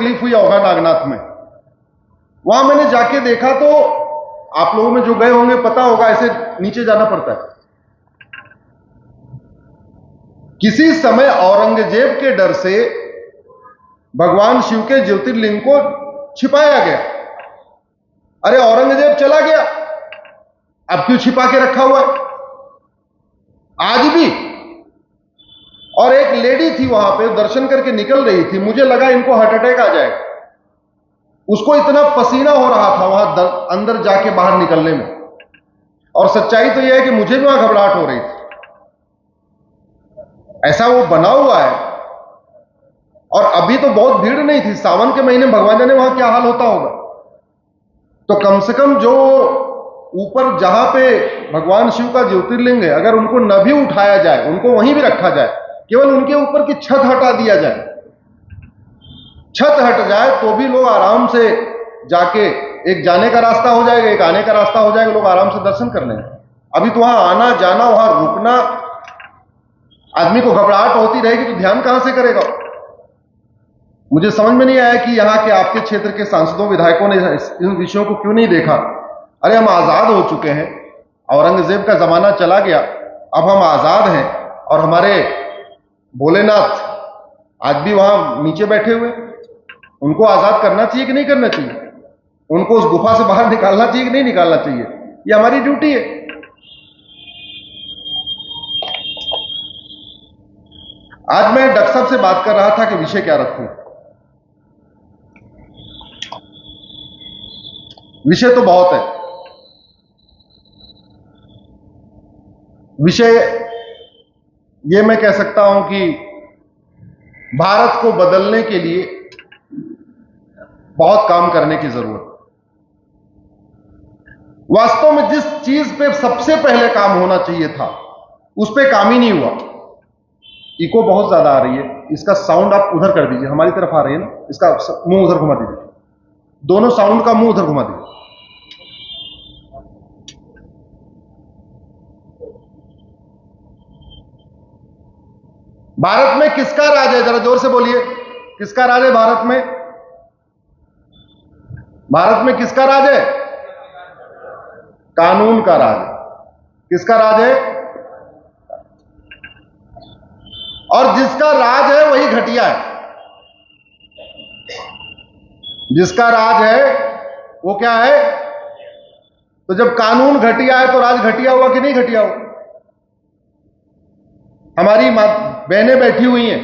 तकलीफ हुई ओघा नागनाथ में। वहां मैंने जाके देखा तो आप लोगों में जो गए होंगे पता होगा, ऐसे नीचे जाना पड़ता है। किसी समय औरंगजेब के डर से भगवान शिव के ज्योतिर्लिंग को छिपाया गया। अरे औरंगजेब चला गया, अब क्यों छिपा के रखा हुआ है आज भी। और एक लेडी थी वहां पे, दर्शन करके निकल रही थी, मुझे लगा इनको हार्ट अटैक आ जाएगा। उसको इतना पसीना हो रहा था वहां अंदर जाके बाहर निकलने में। और सच्चाई तो यह है कि मुझे भी वहां घबराहट हो रही थी। ऐसा वो बना हुआ है। और अभी तो बहुत भीड़ नहीं थी, सावन के महीने भगवान जाने वहां क्या हाल होता होगा। तो कम से कम जो ऊपर जहां पे भगवान शिव का ज्योतिर्लिंग है, अगर उनको न भी उठाया जाए, उनको वहीं भी रखा जाए, केवल उनके ऊपर की छत हटा दिया जाए, छत हट जाए तो भी लोग आराम से जाके, एक जाने का रास्ता हो जाएगा, एक आने का रास्ता हो जाएगा, लोग आराम से दर्शन कर लेंगे। अभी तो वहां आना जाना, वहां रुकना, आदमी को घबराहट होती रहेगी तो ध्यान कहां से करेगा। मुझे समझ में नहीं आया कि यहां के आपके क्षेत्र के सांसदों विधायकों ने इन विषयों को क्यों नहीं देखा। अरे हम आजाद हो चुके हैं, औरंगजेब का जमाना चला गया, अब हम आजाद हैं। और हमारे भोलेनाथ आज भी वहां नीचे बैठे हुए, उनको आजाद करना चाहिए कि नहीं करना चाहिए? उनको उस गुफा से बाहर निकालना चाहिए कि नहीं निकालना चाहिए? ये हमारी ड्यूटी है। आज मैं डॉक्टर साहब से बात कर रहा था कि विषय क्या रखूं। विषय तो बहुत है। विषय ये मैं कह सकता हूं कि भारत को बदलने के लिए बहुत काम करने की जरूरत है। वास्तव में जिस चीज पे सबसे पहले काम होना चाहिए था, उस पे काम ही नहीं हुआ। इको बहुत ज्यादा आ रही है, इसका साउंड आप उधर कर दीजिए, हमारी तरफ आ रही है ना, इसका मुंह उधर घुमा दीजिए, दोनों साउंड का मुंह उधर घुमा दीजिए। भारत में किसका राज है? जरा जोर से बोलिए, किसका राज है भारत में? भारत में किसका राज है? कानून का राज है। किसका राज है? और जिसका राज है वही घटिया है। जिसका राज है वो क्या है? तो जब कानून घटिया है तो राज घटिया हुआ कि नहीं घटिया हुआ? हमारी बहनें बैठी हुई हैं,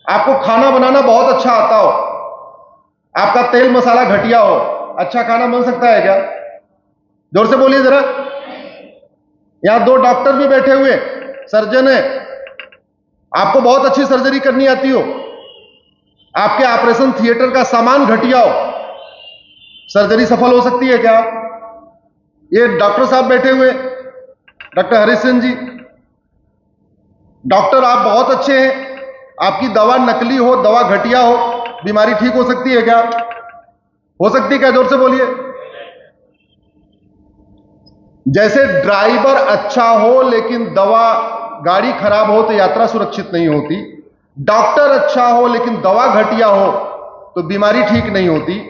आपको खाना बनाना बहुत अच्छा आता हो, आपका तेल मसाला घटिया हो, अच्छा खाना बन सकता है क्या? जोर से बोलिए जरा। यहां दो डॉक्टर भी बैठे हुए, सर्जन है, आपको बहुत अच्छी सर्जरी करनी आती हो, आपके ऑपरेशन थिएटर का सामान घटिया हो, सर्जरी सफल हो सकती है क्या? ये डॉक्टर साहब बैठे हुए, डॉक्टर हरीश सिंह जी, डॉक्टर आप बहुत अच्छे हैं, आपकी दवा नकली हो, दवा घटिया हो, बीमारी ठीक हो सकती है क्या? हो सकती है क्या? जोर से बोलिए। जैसे ड्राइवर अच्छा हो लेकिन दवा, गाड़ी खराब हो तो यात्रा सुरक्षित नहीं होती, डॉक्टर अच्छा हो लेकिन दवा घटिया हो तो बीमारी ठीक नहीं होती,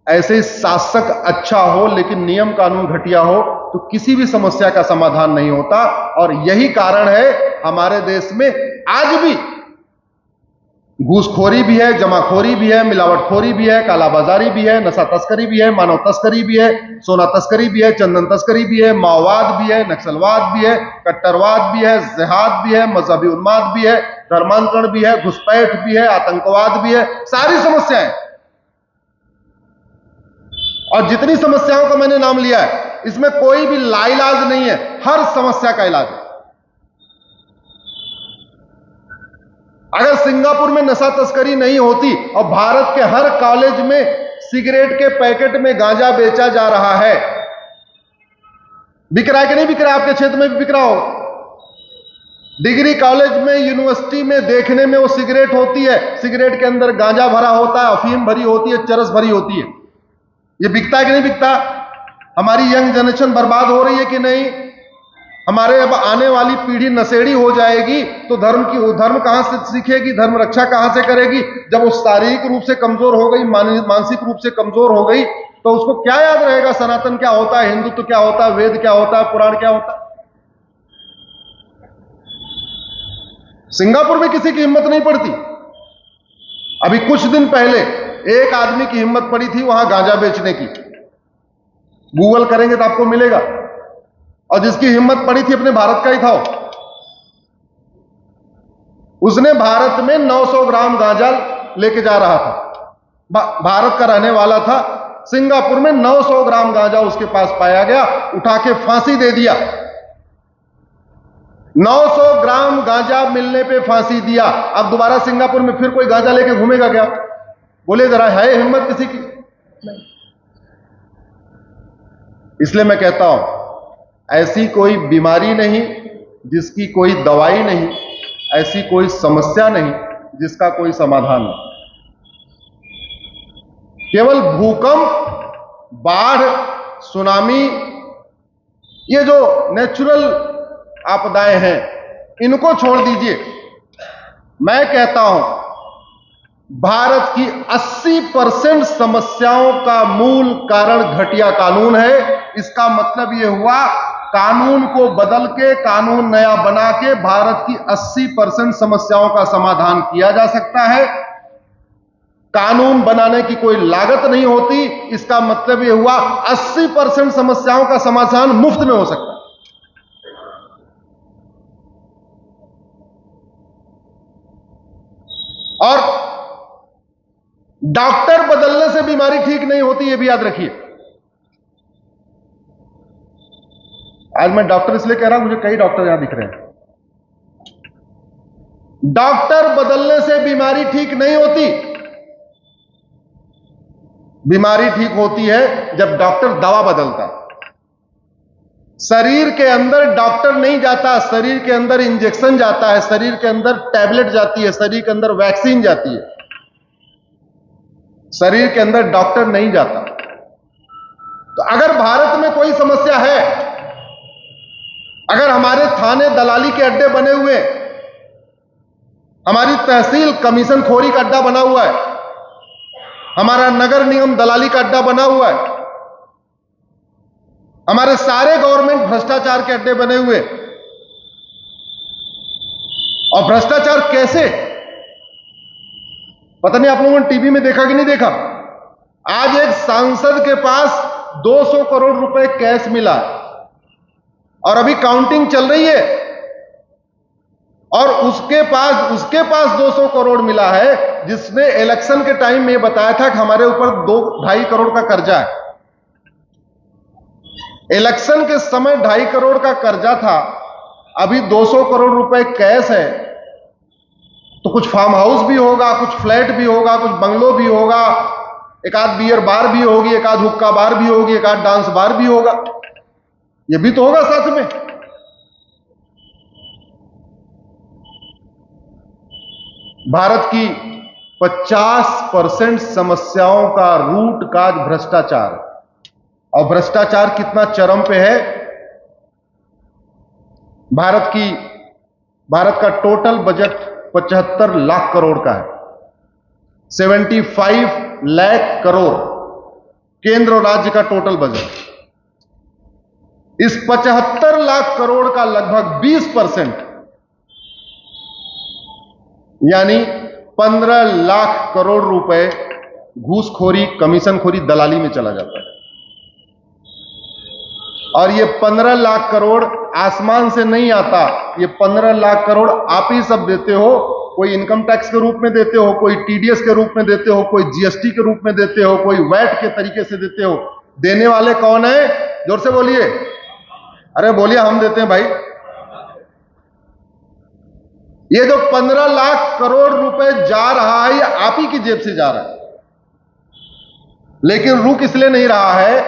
ऐसे शासक अच्छा हो लेकिन नियम कानून घटिया हो तो किसी भी समस्या का समाधान नहीं होता। और यही कारण है हमारे देश में आज भी घूसखोरी भी है, जमाखोरी भी है, मिलावटखोरी भी है, कालाबाजारी भी है, नशा तस्करी भी है, मानव तस्करी भी है, सोना तस्करी भी है, चंदन तस्करी भी है, माओवाद भी है, नक्सलवाद भी है, कट्टरवाद भी है, जिहाद भी है, मजहबी उन्माद भी है, धर्मांतरण भी है, घुसपैठ भी है, आतंकवाद भी है, सारी समस्याएं। और जितनी समस्याओं का मैंने नाम लिया है, इसमें कोई भी लाइलाज नहीं है, हर समस्या का इलाज है। अगर सिंगापुर में नशा तस्करी नहीं होती और भारत के हर कॉलेज में सिगरेट के पैकेट में गांजा बेचा जा रहा है, बिक रहा है कि नहीं बिक रहा है? आपके क्षेत्र में भी बिक रहा होगा। डिग्री कॉलेज में, यूनिवर्सिटी में देखने में वो सिगरेट होती है, सिगरेट के अंदर गांजा भरा होता है, अफीम भरी होती है, चरस भरी होती है। ये बिकता है कि नहीं बिकता? हमारी यंग जनरेशन बर्बाद हो रही है कि नहीं? हमारे अब आने वाली पीढ़ी नशेड़ी हो जाएगी तो धर्म कहां से सीखेगी, धर्म रक्षा कहां से करेगी? जब वो शारीरिक रूप से कमजोर हो गई, मानसिक रूप से कमजोर हो गई, तो उसको क्या याद रहेगा सनातन क्या होता है, हिंदुत्व क्या होता है, वेद क्या होता है, पुराण क्या होता है? सिंगापुर में किसी की हिम्मत नहीं पड़ती। अभी कुछ दिन पहले एक आदमी की हिम्मत पड़ी थी वहां गांजा बेचने की, गूगल करेंगे तो आपको मिलेगा, और जिसकी हिम्मत पड़ी थी अपने भारत का ही था। उसने भारत में 900 ग्राम गांजा लेके जा रहा था, भारत का रहने वाला था, सिंगापुर में 900 ग्राम गांजा उसके पास पाया गया, उठा के फांसी दे दिया। 900 ग्राम गांजा मिलने पे फांसी दिया। अब दोबारा सिंगापुर में फिर कोई गांजा लेके घूमेगा क्या? बोले जरा, है हिम्मत किसी की? इसलिए मैं कहता हूं, ऐसी कोई बीमारी नहीं जिसकी कोई दवाई नहीं, ऐसी कोई समस्या नहीं जिसका कोई समाधान नहीं। केवल भूकंप, बाढ़, सुनामी, ये जो नेचुरल आपदाएं हैं, इनको छोड़ दीजिए। मैं कहता हूं, भारत की 80% समस्याओं का मूल कारण घटिया कानून है। इसका मतलब यह हुआ, कानून को बदल के, कानून नया बना के भारत की 80% समस्याओं का समाधान किया जा सकता है। कानून बनाने की कोई लागत नहीं होती। इसका मतलब यह हुआ, 80% समस्याओं का समाधान मुफ्त में हो सकता है। और डॉक्टर बदलने से बीमारी ठीक नहीं होती, यह भी याद रखिए। आज मैं डॉक्टर इसलिए कह रहा हूं, मुझे कई डॉक्टर यहां दिख रहे हैं। डॉक्टर बदलने से बीमारी ठीक नहीं होती। बीमारी ठीक होती है जब डॉक्टर दवा बदलता। शरीर के अंदर डॉक्टर नहीं जाता, शरीर के अंदर इंजेक्शन जाता है, शरीर के अंदर टैबलेट जाती है, शरीर के अंदर वैक्सीन जाती है, शरीर के अंदर डॉक्टर नहीं जाता। तो अगर भारत में कोई समस्या है, अगर हमारे थाने दलाली के अड्डे बने हुए, हमारी तहसील कमीशन खोरी का अड्डा बना हुआ है, हमारा नगर निगम दलाली का अड्डा बना हुआ है, हमारे सारे गवर्नमेंट भ्रष्टाचार के अड्डे बने हुए, और भ्रष्टाचार कैसे, पता नहीं आप लोगों ने टीवी में देखा कि नहीं देखा। आज एक सांसद के पास 200 करोड़ रुपए कैश मिला और अभी काउंटिंग चल रही है, और उसके पास 200 करोड़ मिला है, जिसने इलेक्शन के टाइम में बताया था कि हमारे ऊपर 2-2.5 करोड़ का कर्जा है। इलेक्शन के समय 2.5 करोड़ का कर्जा था, अभी 200 करोड़ रुपए कैश है। तो कुछ फार्म हाउस भी होगा, कुछ फ्लैट भी होगा, कुछ बंगलो भी होगा, एक आध बियर बार भी होगी, एक आध हुक्का बार भी होगी, एक आध डांस बार भी होगा, ये भी तो होगा साथ में। भारत की 50% समस्याओं का रूट काज भ्रष्टाचार, और भ्रष्टाचार कितना चरम पे है। भारत का टोटल बजट 75 लाख करोड़ का है, 75 लाख करोड़ केंद्र और राज्य का टोटल बजट। इस 75 लाख करोड़ का लगभग 20% यानी 15 लाख करोड़ रुपए घूसखोरी, कमीशनखोरी, दलाली में चला जाता है। और ये 15 लाख करोड़ आसमान से नहीं आता, ये 15 लाख करोड़ आप ही सब देते हो। कोई इनकम टैक्स के रूप में देते हो, कोई टीडीएस के रूप में देते हो, कोई जीएसटी के रूप में देते हो, कोई वैट के तरीके से देते हो। देने वाले कौन है? जोर से बोलिए, अरे बोलिए, हम देते हैं भाई। ये जो 15 लाख करोड़ रुपए जा रहा है, ये आप ही की जेब से जा रहा है। लेकिन रुक इसलिए नहीं रहा है,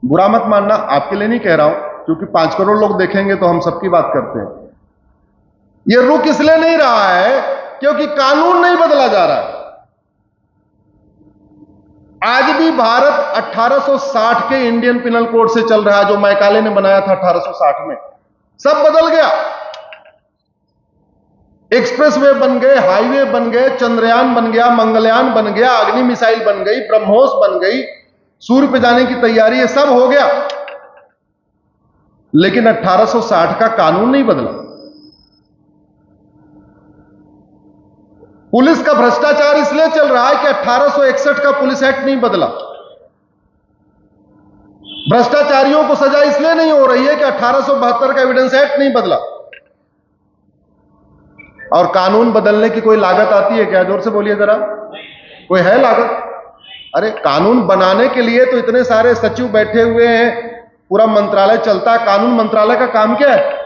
बुरा मत मानना, आपके लिए नहीं कह रहा हूं, क्योंकि 5 करोड़ लोग देखेंगे तो हम सबकी बात करते हैं। ये रुक इसलिए नहीं रहा है क्योंकि कानून नहीं बदला जा रहा है। आज भी भारत 1860 के इंडियन पिनल कोड से चल रहा है, जो मैकाले ने बनाया था 1860 में। सब बदल गया। एक्सप्रेसवे बन गए, हाईवे बन गए, चंद्रयान बन गया, मंगलयान बन गया, अग्नि मिसाइल बन गई, ब्रह्मोस बन गई, सूर्य पे जाने की तैयारी, ये सब हो गया। लेकिन 1860 का कानून नहीं बदला। पुलिस का भ्रष्टाचार इसलिए चल रहा है कि 1861 का पुलिस एक्ट नहीं बदला। भ्रष्टाचारियों को सजा इसलिए नहीं हो रही है कि 1872 का एविडेंस एक्ट नहीं बदला। और कानून बदलने की कोई लागत आती है क्या? जोर से बोलिए जरा, कोई है लागत? अरे कानून बनाने के लिए तो इतने सारे सचिव बैठे हुए हैं, पूरा मंत्रालय चलता है। कानून मंत्रालय का काम क्या है?